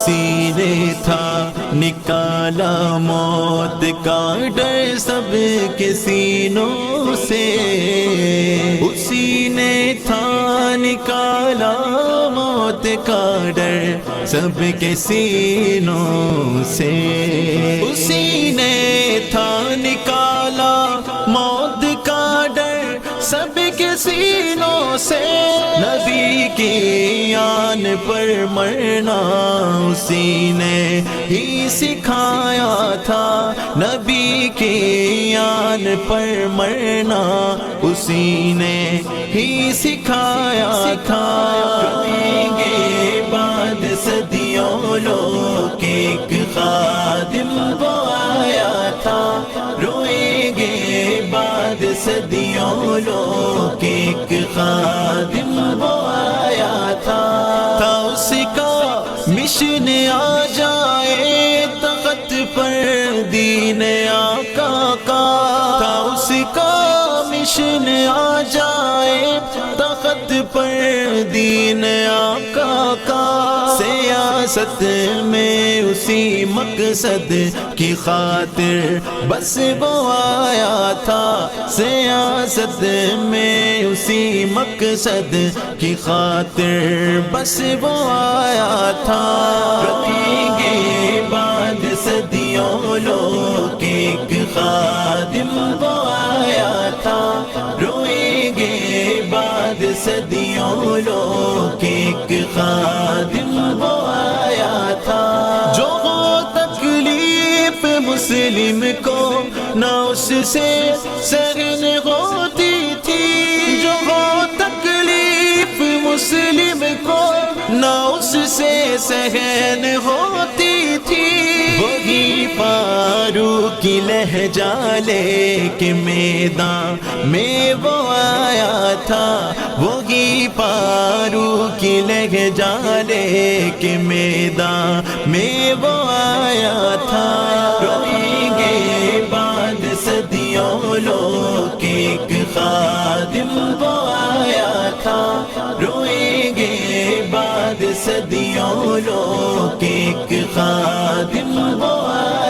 سینے تھا نکالا موت کا ڈر سب کے سینوں سے، اسی نے تھا نکالا موت کا ڈر سب کے سینوں سے، اسی نے تھا نکالا موت کا ڈر سب کے سینوں سے، نبی کی آن پر مرنا اسی نے ہی سکھایا تھا، نبی کی آن پر مرنا اسی نے ہی سکھایا تھا۔ روئیں گے بعد صدیوں لوگ ایک خادم وہ آیا تھا، روئیں گے بعد صدیوں لوگ ایک خادم وہ آیا تھا، اس کا مشن آ جائے تخت پر دین آقا کا، تھا اس کا مشن آ جائے تخت پر دین آقا کا، سیاست میں اسی مقصد کی خاطر بس وہ آیا تھا، سیاست میں اسی مقصد کی خاطر بس وہ آیا تھا۔ روئیں گے بعد صدیوں لوگ ایک خادم وہ آیا تھا، روئیں گے بعد صدیوں لوگ ایک خادم وہ آیا تھا، جو وہ تکلیف مسلم کو نہ اس سے سہن ہوتی تھی، جو وہ تکلیف مسلم کو نہ اس سے سہن ہوتی تھی، وہی فاروق کی لہجہ لے کے میدان میں وہ آیا تھا، وہی فاروق کی لہجہ لے کے میدان میں وہ آیا تھا۔ روئیں گے بعد صدیوں لوگ ایک خادم وہ آیا تھا، روئیں گے بعد صدیوں لوگ ایک خادم وہ آیا